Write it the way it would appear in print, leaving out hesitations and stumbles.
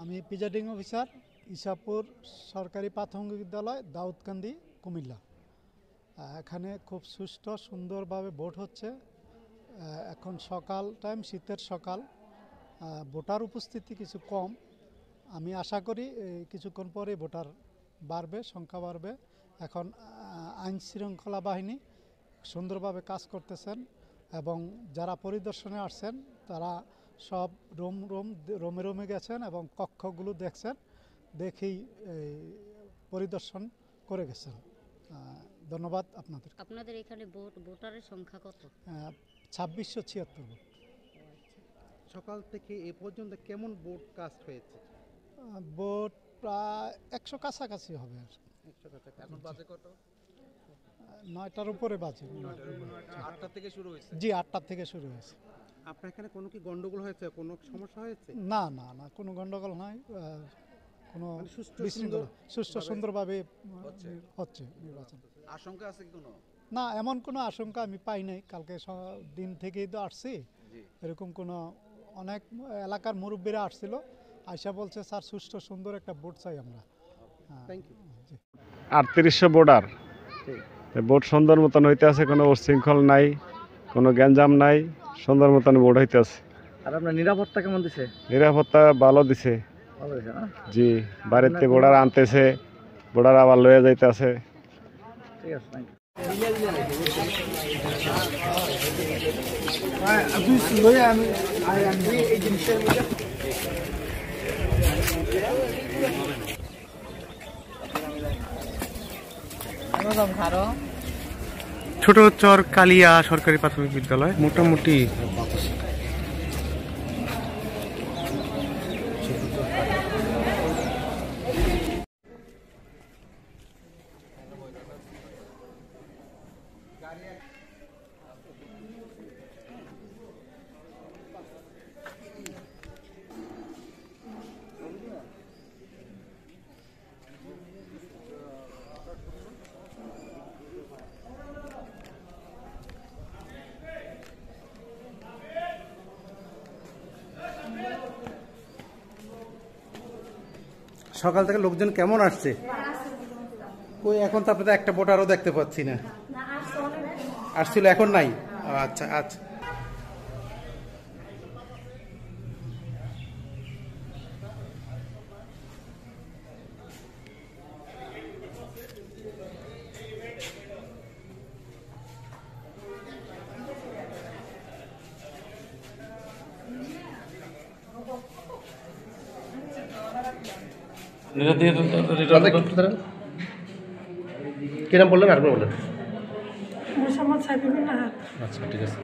আমি presiding officer Isapur সরকারি প্রাথমিক বিদ্যালয় দাউদকান্দি কুমিল্লা। এখানে খুব সুষ্ঠু সুন্দরভাবে ভোট হচ্ছে। এখন সকাল টাইম, শীতের সকাল, ভোটার উপস্থিতি কিছু কম। আমি আশা করি কিছুক্ষণ পরে ভোটার বাড়বে, সংখ্যা বাড়বে। এখন আইন শৃঙ্খলা বাহিনী সুন্দরভাবে কাজ করতেছেন এবং যারা পরিদর্শনে আসছেন তারা সব রোমে রোমে গেছেন এবং কক্ষগুলো দেখছেন, দেখেই পরিদর্শন করে গেছেন। ধন্যবাদ আপনাদের। আপনাদের এখানে ভোটারের সংখ্যা কত? 2676 ভোট। সকাল থেকে এ পর্যন্ত কেমন ভোট কাস্ট হয়েছে? ভোট প্রায় 100 কাছাকাছি হবে। 100 কাছাকাছি। এখন বাজে কত? 9টার উপরে বাজে। 8টা থেকে শুরু হয়েছে? জি, 8টা থেকে শুরু হয়েছে। আপনার এখানে কোনো কি গন্ডগোল হয়েছে, কোনো সমস্যা হয়েছে? না না না, কোনো গন্ডগোল নাই। কোনো সুষ্ঠু সুন্দরভাবে হচ্ছে নির্বাচন। আশঙ্কা আছে কি কোনো? না, এমন কোনো আশঙ্কা আমি পাই নাই। কালকে দিন থেকেই তো আসছি, এরকম কোনো অনেক এলাকার মুরব্বীরা আসছিল, আয়সা বলছে স্যার সুষ্ঠু সুন্দর একটা ভোট চাই আমরা। Thank you. 3800 ভোটার, ভোট সুন্দর মতন হইতে আছে, কোনো উচ্ছৃঙ্খল নাই, কোনো গ্যাঞ্জাম নাই, সুন্দর মতন ভোট হইতে আছে। আর আপনার নিরাপত্তা কেমন দিছে? নিরাপত্তা ভালো দিছে। জি, বাড়িতে ভোটার আনতেছে, ভোটার আবার লয়ে যাইতে আছে। ঠিক আছে, থ্যাংক ইউ। ছোট চর কালিয়া সরকারি প্রাথমিক বিদ্যালয় মোটামুটি সকাল থেকে লোকজন কেমন আসছে? ওই এখন তো আপনাদের একটা ভোটারও দেখতে পাচ্ছি না। আসছিল, এখন নাই। আচ্ছা আচ্ছা। কি নাম বললেন? আরেকবার বললেন। আচ্ছা, ঠিক আছে।